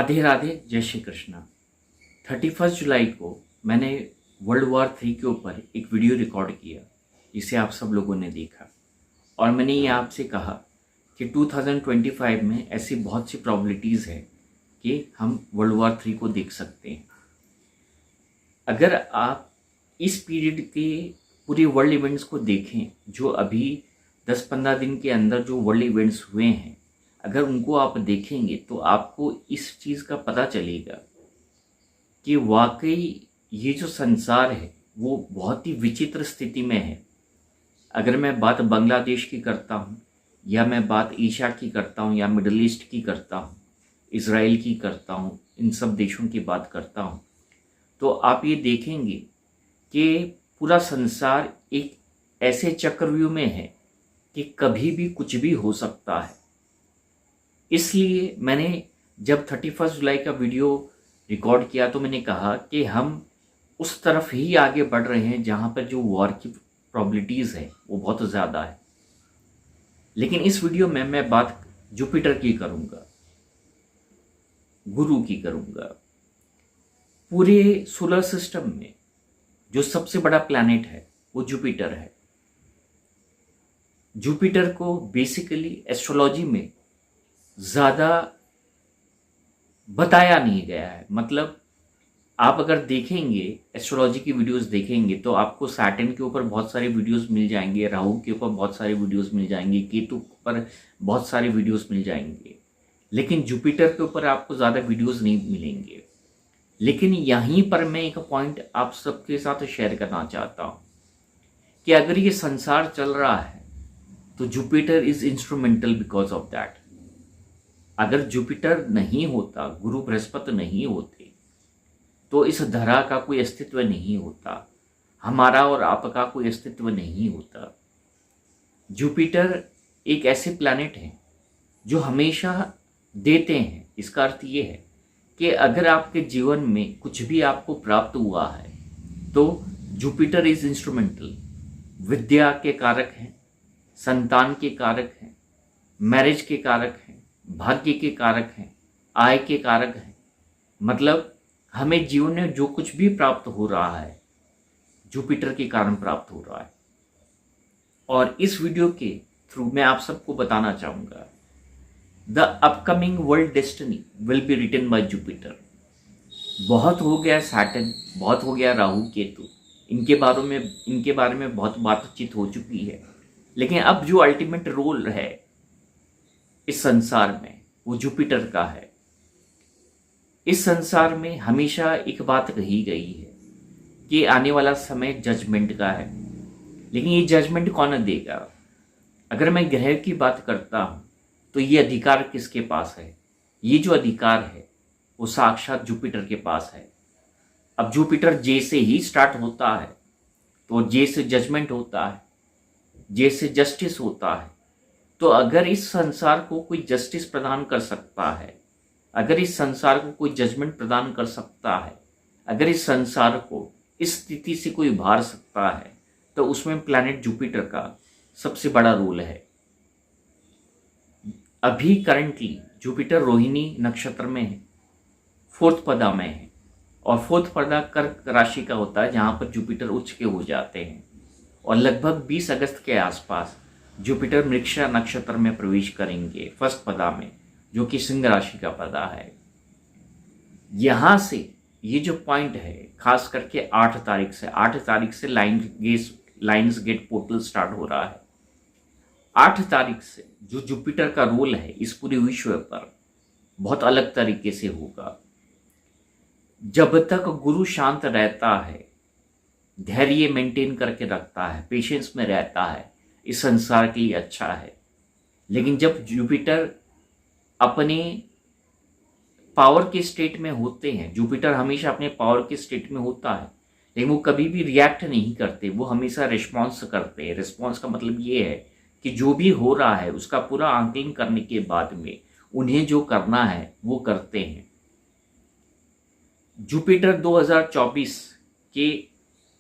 राधे राधे, जय श्री कृष्णा। 31 जुलाई को मैंने वर्ल्ड वॉर 3 के ऊपर एक वीडियो रिकॉर्ड किया जिसे आप सब लोगों ने देखा, और मैंने ये आपसे कहा कि 2025 में ऐसी बहुत सी प्रॉबिलिटीज़ है कि हम वर्ल्ड वॉर 3 को देख सकते हैं। अगर आप इस पीरियड के पूरे वर्ल्ड इवेंट्स को देखें, जो अभी 10-15 दिन के अंदर जो वर्ल्ड इवेंट्स हुए हैं, अगर उनको आप देखेंगे तो आपको इस चीज़ का पता चलेगा कि वाकई ये जो संसार है वो बहुत ही विचित्र स्थिति में है। अगर मैं बात बांग्लादेश की करता हूँ, या मैं बात एशिया की करता हूँ, या मिडल ईस्ट की करता हूँ, इज़राइल की करता हूँ, इन सब देशों की बात करता हूँ, तो आप ये देखेंगे कि पूरा संसार एक ऐसे चक्रव्यूह में है कि कभी भी कुछ भी हो सकता है। इसलिए मैंने जब 31 जुलाई का वीडियो रिकॉर्ड किया तो मैंने कहा कि हम उस तरफ ही आगे बढ़ रहे हैं जहाँ पर जो वॉर की प्रॉबिलिटीज़ है वो बहुत ज़्यादा है। लेकिन इस वीडियो में मैं बात जुपिटर की करूँगा, गुरु की करूँगा। पूरे सोलर सिस्टम में जो सबसे बड़ा प्लैनेट है वो जुपिटर है। जुपिटर को बेसिकली एस्ट्रोलॉजी में ज़्यादा बताया नहीं गया है। मतलब आप अगर देखेंगे, एस्ट्रोलॉजी की वीडियोस देखेंगे, तो आपको सैटर्न के ऊपर बहुत सारे वीडियोस मिल जाएंगे, राहु के ऊपर बहुत सारे वीडियोस मिल जाएंगे, केतु पर बहुत सारे वीडियोस मिल जाएंगे, लेकिन जुपिटर के ऊपर आपको ज़्यादा वीडियोस नहीं मिलेंगे। लेकिन यहीं पर मैं एक पॉइंट आप सबके साथ शेयर करना चाहता हूँ कि अगर ये संसार चल रहा है तो Jupiter is instrumental because of that. अगर जुपिटर नहीं होता, गुरु बृहस्पति नहीं होते, तो इस धरा का कोई अस्तित्व नहीं होता, हमारा और आपका कोई अस्तित्व नहीं होता। जुपिटर एक ऐसे प्लैनेट हैं जो हमेशा देते हैं। इसका अर्थ ये है कि अगर आपके जीवन में कुछ भी आपको प्राप्त हुआ है तो जुपिटर इज इंस्ट्रूमेंटल। विद्या के कारक हैं, संतान के कारक हैं, मैरिज के कारक हैं, भाग्य के कारक हैं, आय के कारक हैं। मतलब हमें जीवन में जो कुछ भी प्राप्त हो रहा है जुपिटर के कारण प्राप्त हो रहा है। और इस वीडियो के थ्रू मैं आप सबको बताना चाहूँगा, the upcoming world destiny will be written by Jupiter. बहुत हो गया सैटर्न, बहुत हो गया राहु केतु, इनके बारे में बहुत बातचीत हो चुकी है। लेकिन अब जो अल्टीमेट रोल है इस संसार में वो जुपिटर का है। इस संसार में हमेशा एक बात कही गई है कि आने वाला समय जजमेंट का है, लेकिन ये जजमेंट कौन देगा? अगर मैं ग्रह की बात करता हूँ तो ये अधिकार किसके पास है? ये जो अधिकार है वो साक्षात जुपिटर के पास है। अब जुपिटर जे से ही स्टार्ट होता है, तो जे से जजमेंट होता है, जे से जस्टिस होता है। तो अगर इस संसार को कोई जस्टिस प्रदान कर सकता है, अगर इस संसार को कोई जजमेंट प्रदान कर सकता है, अगर इस संसार को इस स्थिति से कोई उभार सकता है, तो उसमें प्लैनेट जुपिटर का सबसे बड़ा रोल है। अभी करंटली जुपिटर रोहिणी नक्षत्र में है, 4th पदा में है, और 4th पदा कर्क राशि का होता है जहाँ पर जुपिटर उच्च के हो जाते हैं। और लगभग 20 अगस्त के आसपास जुपिटर मृगशिरा नक्षत्र में प्रवेश करेंगे 1st पदा में, जो कि सिंह राशि का पदा है। यहाँ से ये जो पॉइंट है, खास करके 8 तारीख से लाइन्स गेट पोर्टल स्टार्ट हो रहा है। 8 तारीख से जो जुपिटर का रोल है इस पूरे विश्व पर बहुत अलग तरीके से होगा। जब तक गुरु शांत रहता है, धैर्य मेंटेन करके रखता है, पेशेंस में रहता है, इस संसार के लिए अच्छा है। लेकिन जब जुपिटर अपने पावर के स्टेट में होते हैं, जुपिटर हमेशा अपने पावर के स्टेट में होता है, लेकिन वो कभी भी रिएक्ट नहीं करते, वो हमेशा रिस्पॉन्स करते हैं। रिस्पॉन्स का मतलब ये है कि जो भी हो रहा है उसका पूरा आंकलन करने के बाद में उन्हें जो करना है वो करते हैं। जुपिटर 2024 के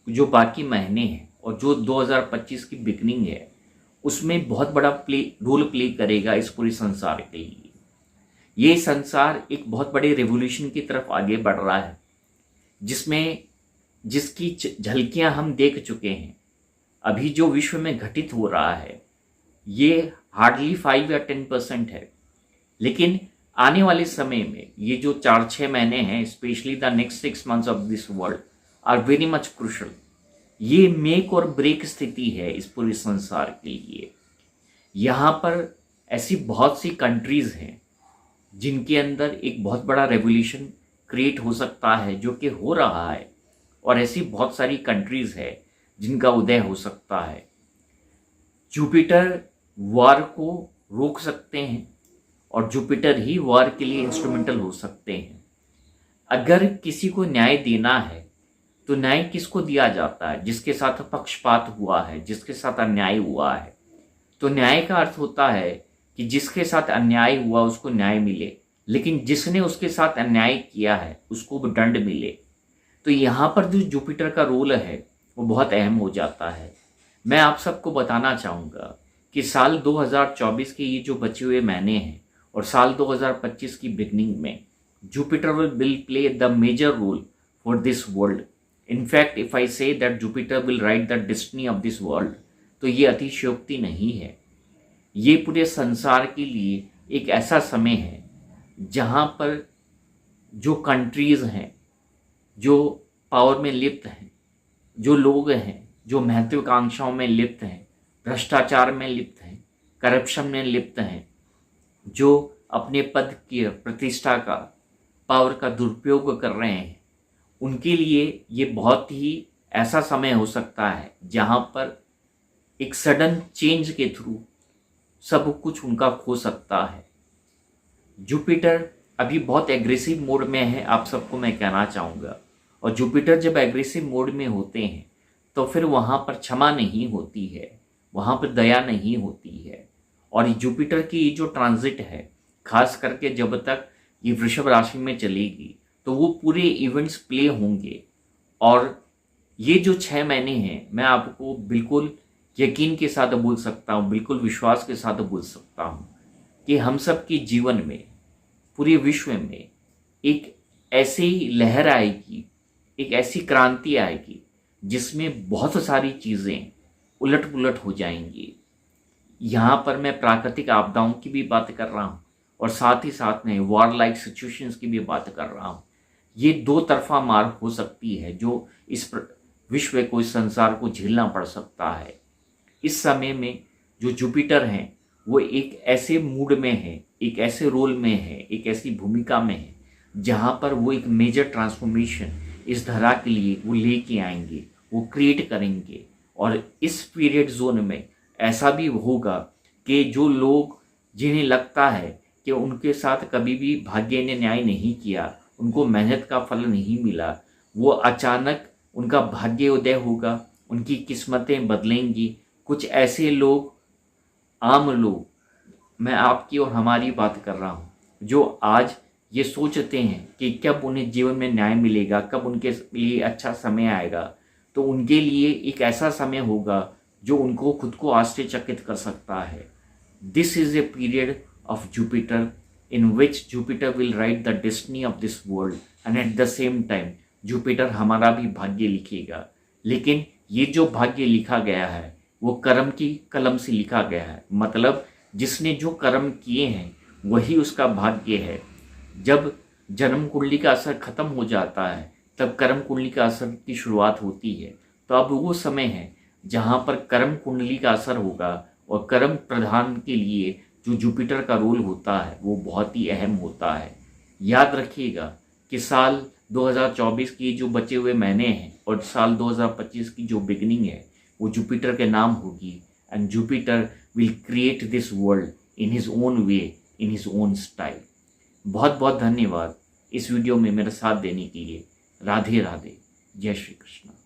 जो बाकी महीने हैं और जो 2025 की बिगनिंग है उसमें बहुत बड़ा रोल प्ले करेगा इस पूरे संसार के लिए। ये संसार एक बहुत बड़े रेवोल्यूशन की तरफ आगे बढ़ रहा है, जिसकी झलकियां हम देख चुके हैं। अभी जो विश्व में घटित हो रहा है ये हार्डली 5 या 10% है, लेकिन आने वाले समय में ये जो 4-6 महीने हैं, specially the next 6 months of this world are very much crucial. ये मेक और ब्रेक स्थिति है इस पूरे संसार के लिए। यहाँ पर ऐसी बहुत सी कंट्रीज हैं जिनके अंदर एक बहुत बड़ा रेवोल्यूशन क्रिएट हो सकता है, जो कि हो रहा है, और ऐसी बहुत सारी कंट्रीज है जिनका उदय हो सकता है। जुपिटर वार को रोक सकते हैं और जुपिटर ही वार के लिए इंस्ट्रूमेंटल हो सकते हैं। अगर किसी को न्याय देना है तो न्याय किसको दिया जाता है? जिसके साथ पक्षपात हुआ है, जिसके साथ अन्याय हुआ है। तो न्याय का अर्थ होता है कि जिसके साथ अन्याय हुआ उसको न्याय मिले, लेकिन जिसने उसके साथ अन्याय किया है उसको दंड मिले। तो यहाँ पर जो जुपिटर का रोल है वो बहुत अहम हो जाता है। मैं आप सबको बताना चाहूँगा कि साल 2024 के ये जो बचे हुए महीने हैं और साल 2025 की बिगनिंग में Jupiter will play the major role for this world. In fact if I say that Jupiter will write the destiny of this world, तो ये अतिशयोक्ति नहीं है। ये पूरे संसार के लिए एक ऐसा समय है जहाँ पर जो कंट्रीज़ हैं, जो पावर में लिप्त हैं, जो लोग हैं, जो महत्वाकांक्षाओं में लिप्त हैं, भ्रष्टाचार में लिप्त हैं, करप्शन में लिप्त हैं, जो अपने पद की प्रतिष्ठा का, पावर का दुरुपयोग कर रहे हैं, उनके लिए ये बहुत ही ऐसा समय हो सकता है जहाँ पर एक सडन चेंज के थ्रू सब कुछ उनका खो सकता है। जुपिटर अभी बहुत एग्रेसिव मोड में है, आप सबको मैं कहना चाहूँगा। और जुपिटर जब एग्रेसिव मोड में होते हैं तो फिर वहाँ पर क्षमा नहीं होती है, वहाँ पर दया नहीं होती है। और जुपिटर की जो ट्रांजिट है, खास करके जब तक ये वृषभ राशि में चलेगी तो वो पूरे इवेंट्स प्ले होंगे। और ये जो 6 महीने हैं, मैं आपको बिल्कुल यकीन के साथ बोल सकता हूँ, बिल्कुल विश्वास के साथ बोल सकता हूँ कि हम सब के जीवन में, पूरे विश्व में एक ऐसी लहर आएगी, एक ऐसी क्रांति आएगी जिसमें बहुत सारी चीज़ें उलट पुलट हो जाएंगी। यहाँ पर मैं प्राकृतिक आपदाओं की भी बात कर रहा हूँ और साथ ही साथ में वॉर लाइक सिचुएशंस की भी बात कर रहा हूँ। ये दो तरफा मार हो सकती है जो इस विश्व को, इस संसार को झेलना पड़ सकता है। इस समय में जो जुपिटर हैं वो एक ऐसे मूड में है, एक ऐसे रोल में है, एक ऐसी भूमिका में है जहाँ पर वो एक मेजर ट्रांसफॉर्मेशन इस धरा के लिए वो लेके आएंगे, वो क्रिएट करेंगे। और इस पीरियड जोन में ऐसा भी होगा कि जो लोग, जिन्हें लगता है कि उनके साथ कभी भी भाग्य ने न्याय नहीं किया, उनको मेहनत का फल नहीं मिला, वो अचानक उनका भाग्य उदय होगा, उनकी किस्मतें बदलेंगी। कुछ ऐसे लोग, आम लोग, मैं आपकी और हमारी बात कर रहा हूँ, जो आज ये सोचते हैं कि कब उन्हें जीवन में न्याय मिलेगा, कब उनके लिए अच्छा समय आएगा, तो उनके लिए एक ऐसा समय होगा जो उनको खुद को आश्चर्यचकित कर सकता है। This is a period of Jupiter in which Jupiter will write the destiny of this world and at the same time Jupiter हमारा भी भाग्य लिखेगा। लेकिन ये जो भाग्य लिखा गया है वो कर्म की कलम से लिखा गया है, मतलब जिसने जो कर्म किए हैं वही उसका भाग्य है। जब जन्म कुंडली का असर खत्म हो जाता है तब कर्म कुंडली का असर की शुरुआत होती है। तो अब वो समय है जहाँ पर कर्म कुंडली का असर होगा और कर्म प्रधान के लिए जो जुपिटर का रोल होता है वो बहुत ही अहम होता है। याद रखिएगा कि साल 2024 की जो बचे हुए महीने हैं और साल 2025 की जो बिगनिंग है वो जुपिटर के नाम होगी। And Jupiter will create this world in his own way, in his own style. बहुत बहुत धन्यवाद इस वीडियो में मेरा साथ देने के लिए। राधे राधे, जय श्री कृष्ण।